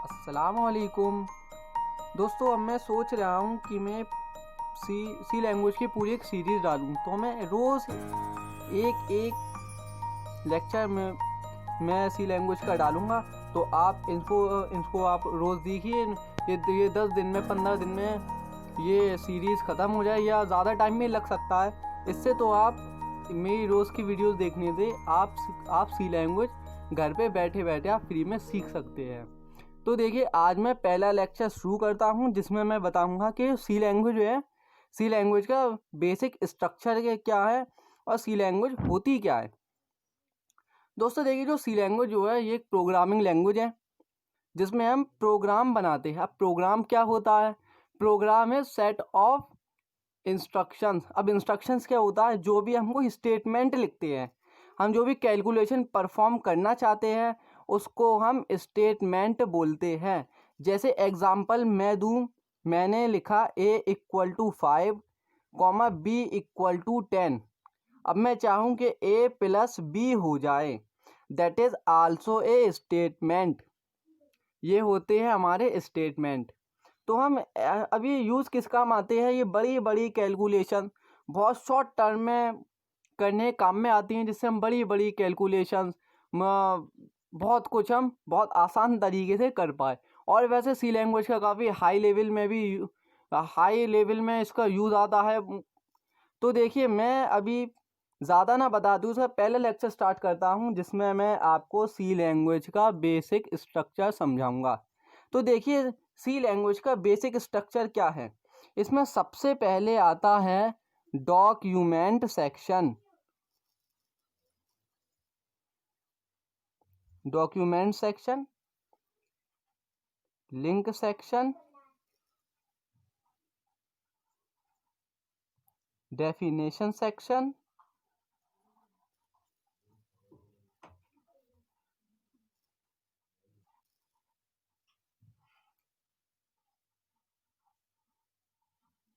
अस्सलामुअलैकुम दोस्तों। अब मैं सोच रहा हूँ कि मैं सी लैंग्वेज की पूरी एक सीरीज़ डालूँ। तो मैं रोज़ एक एक लेक्चर में मैं सी लैंग्वेज का डालूँगा। तो आप इसको आप रोज़ देखिए। ये 10 दिन में 15 दिन में ये सीरीज़ ख़त्म हो जाए या ज़्यादा टाइम भी लग सकता है। इससे तो आप मेरी रोज़ की वीडियोस देखने से आप सी लैंग्वेज घर पे बैठे बैठे आप फ्री में सीख सकते हैं। तो देखिए, आज मैं पहला लेक्चर शुरू करता हूँ जिसमें मैं बताऊँगा कि सी लैंग्वेज जो है, सी लैंग्वेज का बेसिक स्ट्रक्चर क्या है और सी लैंग्वेज होती क्या है। दोस्तों देखिए, जो सी लैंग्वेज जो है ये एक प्रोग्रामिंग लैंग्वेज है जिसमें हम प्रोग्राम बनाते हैं। अब प्रोग्राम क्या होता है? प्रोग्राम है सेट ऑफ इंस्ट्रक्शंस। अब इंस्ट्रक्शंस क्या होता है? जो भी हमको स्टेटमेंट लिखते हैं, हम जो भी कैलकुलेशन परफॉर्म करना चाहते हैं उसको हम स्टेटमेंट बोलते हैं। जैसे एग्जांपल मैं दूं, मैंने लिखा a equal to 5 comma b equal to 10। अब मैं चाहूँ कि a प्लस b हो जाए, that is also a statement. ये होते हैं हमारे स्टेटमेंट। तो हम अभी यूज़ किस काम आते हैं? ये बड़ी बड़ी कैलकुलेशन बहुत शॉर्ट टर्म में करने काम में आती हैं, जिससे हम बड़ी बड़ी कैलकुलेशन बहुत कुछ हम बहुत आसान तरीके से कर पाए। और वैसे सी लैंग्वेज का काफ़ी हाई लेवल में इसका यूज़ आता है। तो देखिए, मैं अभी ज़्यादा ना बता दूँ, सर पहले लेक्चर स्टार्ट करता हूँ जिसमें मैं आपको सी लैंग्वेज का बेसिक स्ट्रक्चर समझाऊंगा। तो देखिए, सी लैंग्वेज का बेसिक स्ट्रक्चर क्या है? इसमें सबसे पहले आता है document section. Document section, link section, definition section,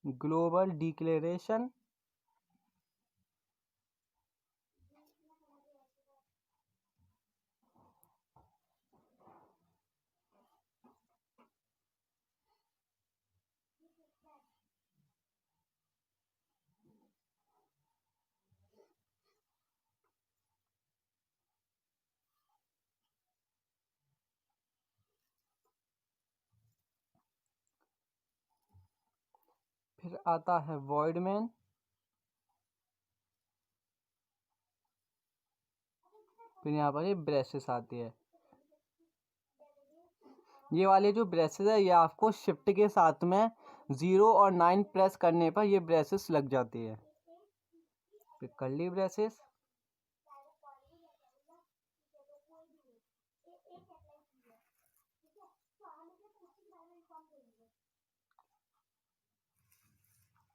global declaration, फिर आता है वॉइड मेन, फिर यहाँ पर ये ब्रेसेस आती है। ये वाले जो ब्रेसेस है ये आपको शिफ्ट के साथ में 0 और 9 प्रेस करने पर ये ब्रेसेस लग जाती है। फिर curly braces,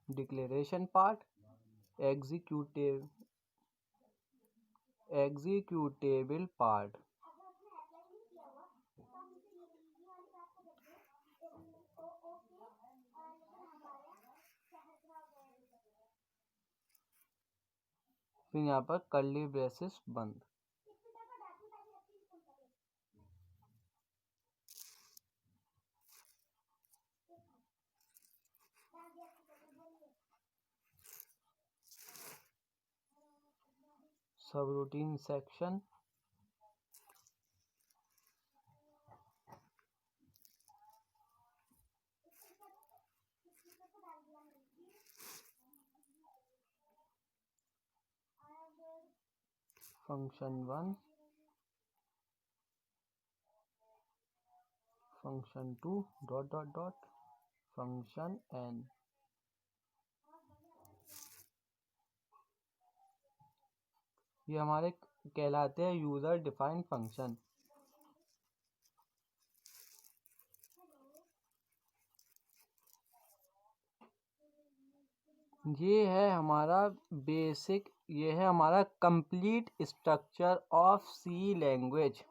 declaration part, executable part. फिर यहाँ पर कर्ली ब्रेसेस बंद। सब routine section, function 1, function 2 dot dot dot, function n। ये हमारे कहलाते हैं यूजर डिफाइंड फंक्शन। ये है हमारा बेसिक, ये है हमारा complete structure of C language.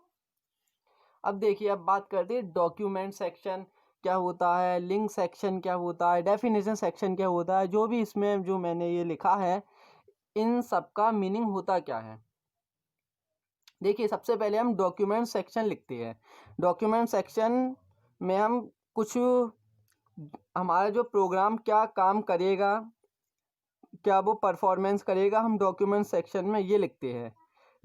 अब देखिए, अब बात करते हैं डॉक्यूमेंट सेक्शन क्या होता है, लिंक सेक्शन क्या होता है, डेफिनेशन सेक्शन क्या होता है। जो भी इसमें जो मैंने ये लिखा है इन सब का मीनिंग होता क्या है। देखिए, सबसे पहले हम डॉक्यूमेंट सेक्शन लिखते हैं। डॉक्यूमेंट सेक्शन में हम कुछ हमारा जो प्रोग्राम क्या काम करेगा, क्या वो परफॉर्मेंस करेगा, हम डॉक्यूमेंट सेक्शन में ये लिखते हैं।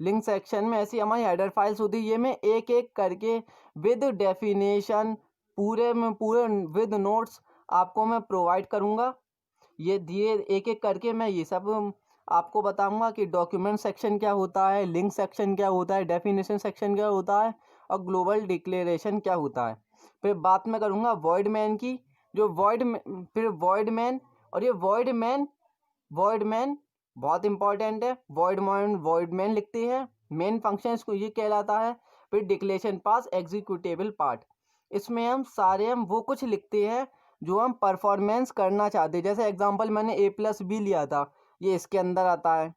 लिंक सेक्शन में ऐसी हमारी हेडर फाइल्स होती है, ये मैं एक एक करके विद डेफिनेशन पूरे विद नोट्स आपको मैं प्रोवाइड करूँगा। ये दिए एक एक करके मैं ये सब आपको बताऊंगा कि डॉक्यूमेंट सेक्शन क्या होता है, लिंक सेक्शन क्या होता है, डेफिनेशन सेक्शन क्या होता है और ग्लोबल डिक्लेरेशन क्या होता है। फिर बात मैं करूंगा वॉइड मैन की, जो फिर वॉइड मैन, और ये वॉइड मैन बहुत इंपॉर्टेंट है। वॉइड मैन लिखते हैं, मेन फंक्शन इसको ये कहलाता है। फिर डिक्लेरेशन पास एग्जीक्यूटेबल पार्ट, इसमें हम वो कुछ लिखते हैं जो हम परफॉर्मेंस करना चाहते हैं। जैसे एग्जांपल मैंने A+B लिया था, ये इसके अंदर आता है,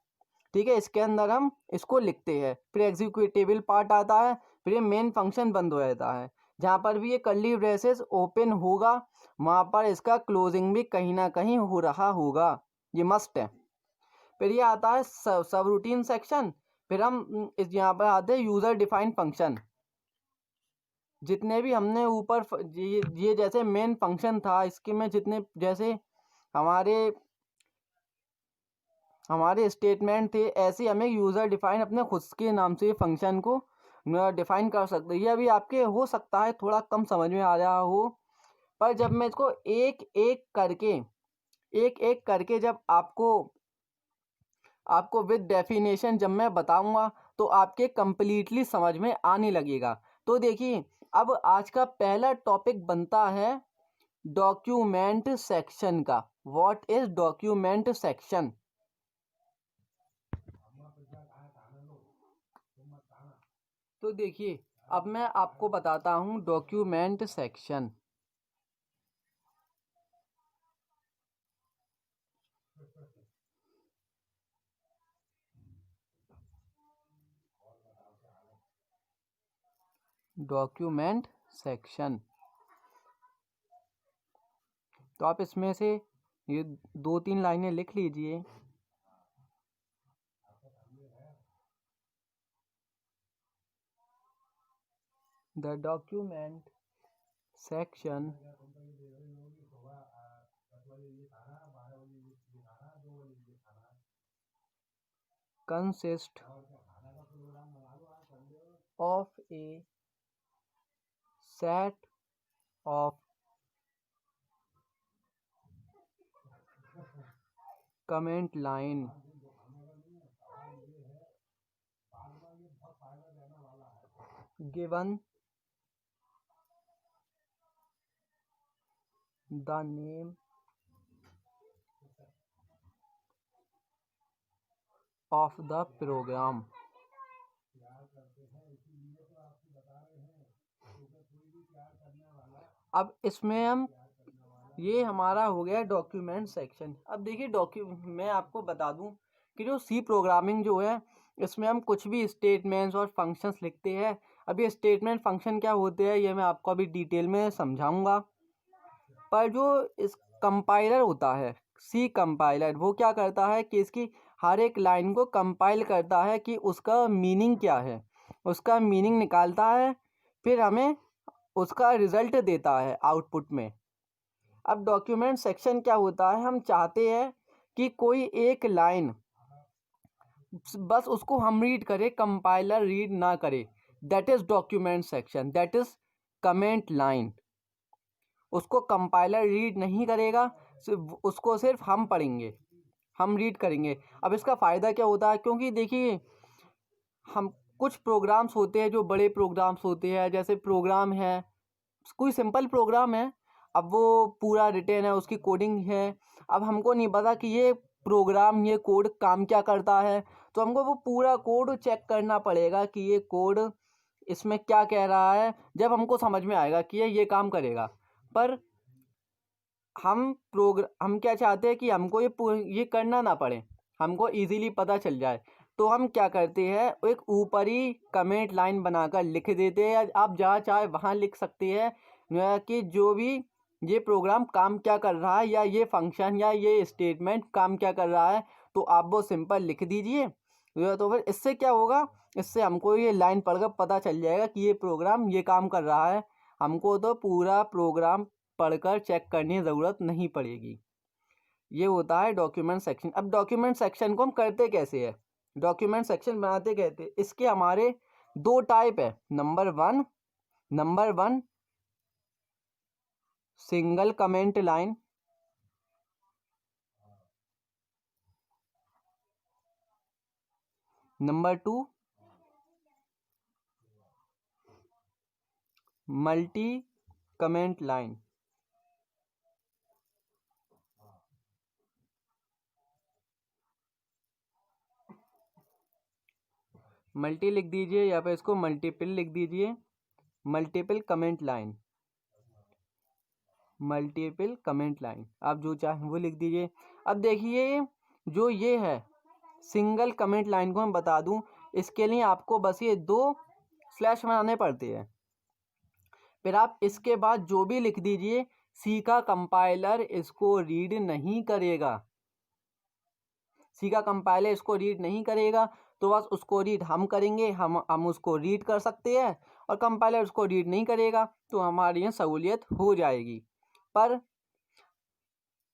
ठीक है, इसके अंदर हम इसको लिखते हैं। फिर एग्जीक्यूटेबल पार्ट आता है, फिर ये मेन फंक्शन बंद हो जाता है। जहाँ पर भी ये कर्ली ब्रेसेस ओपन होगा वहाँ पर इसका क्लोजिंग भी कहीं ना कहीं हो रहा होगा, ये मस्ट है। फिर ये आता है सब रूटीन सेक्शन। फिर हम यहाँ पर आते हैं यूज़र डिफाइंड फंक्शन। जितने भी हमने ऊपर ये जैसे मेन फंक्शन था, इसके में जितने जैसे हमारे स्टेटमेंट थे, ऐसे हमें यूज़र डिफाइन अपने खुद के नाम से फंक्शन को डिफाइन कर सकते हैं। ये अभी आपके हो सकता है थोड़ा कम समझ में आ रहा हो, पर जब मैं इसको एक एक करके जब आपको विद डेफिनेशन जब मैं बताऊंगा तो आपके कंप्लीटली समझ में आने लगेगा। तो देखिए, अब आज का पहला टॉपिक बनता है डॉक्यूमेंट सेक्शन का। What is document section? तो देखिए, अब मैं आपको बताता हूँ डॉक्यूमेंट सेक्शन। डॉक्यूमेंट सेक्शन, तो आप इसमें से ये 2-3 लाइनें लिख लीजिए। The document section consist of A set of comment line given the name of the program। अब इसमें हम ये हमारा हो गया डॉक्यूमेंट सेक्शन। अब देखिए मैं आपको बता दूं कि जो सी प्रोग्रामिंग जो है, इसमें हम कुछ भी स्टेटमेंट्स और फंक्शंस लिखते हैं। अब ये स्टेटमेंट फंक्शन क्या होते हैं ये मैं आपको अभी डिटेल में समझाऊंगा। पर जो इस कंपाइलर होता है, सी कंपाइलर, वो क्या करता है कि इसकी हर एक लाइन को कंपाइल करता है कि उसका मीनिंग क्या है, उसका मीनिंग निकालता है, फिर हमें उसका रिजल्ट देता है आउटपुट में। अब डॉक्यूमेंट सेक्शन क्या होता है, हम चाहते हैं कि कोई एक लाइन बस उसको हम रीड करें, कंपाइलर रीड ना करे, that is document section, that is comment line. उसको कंपाइलर रीड नहीं करेगा, उसको सिर्फ हम पढ़ेंगे, हम रीड करेंगे। अब इसका फ़ायदा क्या होता है, क्योंकि देखिए हम कुछ प्रोग्राम्स होते हैं जो बड़े प्रोग्राम्स होते हैं, जैसे प्रोग्राम है, कोई सिंपल प्रोग्राम है, अब वो पूरा रिटेन है, उसकी कोडिंग है, अब हमको नहीं पता कि ये प्रोग्राम, ये कोड काम क्या करता है, तो हमको वो पूरा कोड चेक करना पड़ेगा कि ये कोड इसमें क्या कह रहा है, जब हमको समझ में आएगा कि ये काम करेगा। पर हम क्या चाहते हैं कि हमको ये करना ना पड़े, हमको इजीली पता चल जाए। तो हम क्या करते हैं, एक ऊपरी कमेंट लाइन बनाकर लिख देते हैं, आप जहाँ चाहे वहाँ लिख सकते हैं कि जो भी ये प्रोग्राम काम क्या कर रहा है, या ये फंक्शन या ये स्टेटमेंट काम क्या कर रहा है, तो आप वो सिंपल लिख दीजिए। तो फिर इससे क्या होगा, इससे हमको ये लाइन पढ़कर पता चल जाएगा कि ये प्रोग्राम ये काम कर रहा है। हमको तो पूरा प्रोग्राम पढ़कर चेक करने की ज़रूरत नहीं पड़ेगी। ये होता है डॉक्यूमेंट सेक्शन। अब डॉक्यूमेंट सेक्शन को हम करते कैसे है, डॉक्यूमेंट सेक्शन बनाते कहते, इसके हमारे दो टाइप है। Number one single comment line, number 2 multi comment line. Multi लिख दीजिए या फिर इसको मल्टीपल लिख दीजिए, multiple comment line, multiple comment line, आप जो चाहें वो लिख दीजिए। अब देखिए जो ये है सिंगल कमेंट लाइन को मैं बता दूं, इसके लिए आपको बस ये 2 स्लैश बनाने पड़ते हैं। फिर आप इसके बाद जो भी लिख दीजिए, सी का कंपाइलर इसको रीड नहीं करेगा, सी का कंपाइलर इसको रीड नहीं करेगा, तो बस उसको रीड हम करेंगे, हम उसको रीड कर सकते हैं, और कंपाइलर उसको रीड नहीं करेगा, तो हमारी यहाँ सहूलियत हो जाएगी। पर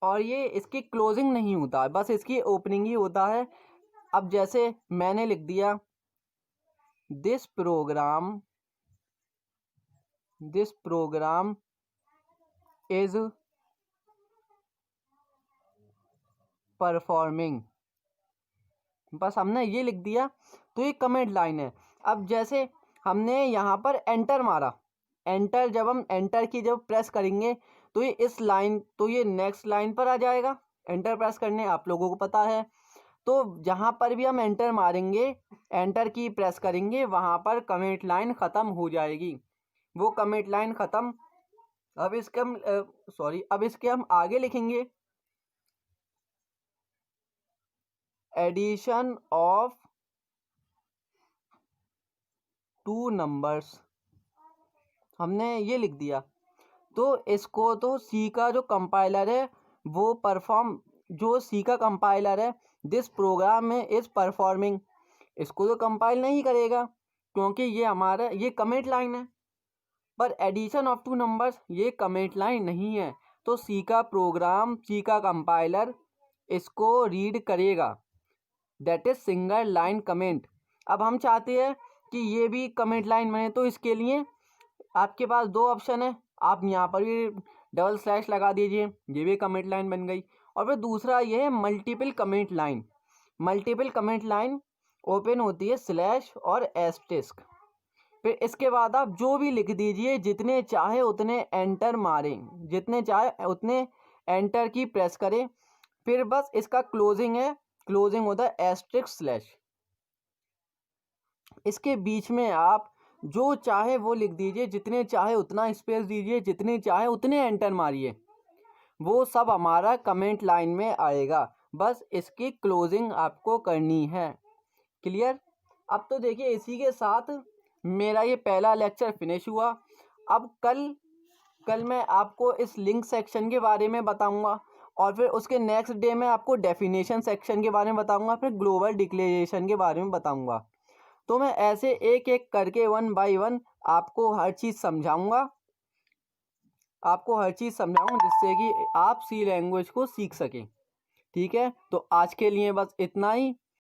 और ये इसकी क्लोजिंग नहीं होता, बस इसकी ओपनिंग ही होता है। अब जैसे मैंने लिख दिया दिस प्रोग्राम इज परफॉर्मिंग, बस हमने ये लिख दिया, तो ये कमेंट लाइन है। अब जैसे हमने यहाँ पर एंटर मारा, एंटर जब हम एंटर की जब प्रेस करेंगे तो ये इस लाइन, तो ये नेक्स्ट लाइन पर आ जाएगा। एंटर प्रेस करने आप लोगों को पता है, तो जहाँ पर भी हम एंटर मारेंगे, एंटर की प्रेस करेंगे, वहाँ पर कमेंट लाइन ख़त्म हो जाएगी। वो कमेंट लाइन ख़त्म। अब इसके हम आगे लिखेंगे एडिशन ऑफ 2 नंबर्स, हमने ये लिख दिया। तो इसको तो सी का जो कंपाइलर है वो जो सी का कंपाइलर है दिस प्रोग्राम में इज परफॉर्मिंग, इसको तो कंपाइल नहीं करेगा क्योंकि ये हमारा ये कमेंट लाइन है। पर एडिशन ऑफ 2 नंबर्स ये कमेंट लाइन नहीं है, तो सी का कंपाइलर इसको रीड करेगा, that is single line comment. अब हम चाहते हैं कि ये भी कमेंट लाइन बने, तो इसके लिए आपके पास 2 ऑप्शन है, आप यहाँ पर भी डबल स्लैश लगा दीजिए, ये भी कमेंट लाइन बन गई। और फिर दूसरा ये है multiple comment line. Multiple comment line open होती है स्लैश और एस्टेरिस्क, फिर इसके बाद आप जो भी लिख दीजिए, जितने चाहे उतने एंटर मारें, जितने चाहे उतने एंटर की प्रेस करें, फिर बस इसका क्लोजिंग होता है एस्टेरिस्क स्लैश। इसके बीच में आप जो चाहे वो लिख दीजिए, जितने चाहे उतना स्पेस दीजिए, जितने चाहे उतने एंटर मारिए, वो सब हमारा कमेंट लाइन में आएगा। बस इसकी क्लोजिंग आपको करनी है। क्लियर? अब तो देखिए इसी के साथ मेरा ये पहला लेक्चर फिनिश हुआ। अब कल मैं आपको इस लिंक सेक्शन के बारे में बताऊंगा, और फिर उसके नेक्स्ट डे में आपको डेफिनेशन सेक्शन के बारे में बताऊंगा, फिर ग्लोबल डिक्लेरेशन के बारे में बताऊंगा। तो मैं ऐसे एक एक करके 1 बाय 1 आपको हर चीज़ समझाऊंगा, जिससे कि आप सी लैंग्वेज को सीख सकें। ठीक है, तो आज के लिए बस इतना ही।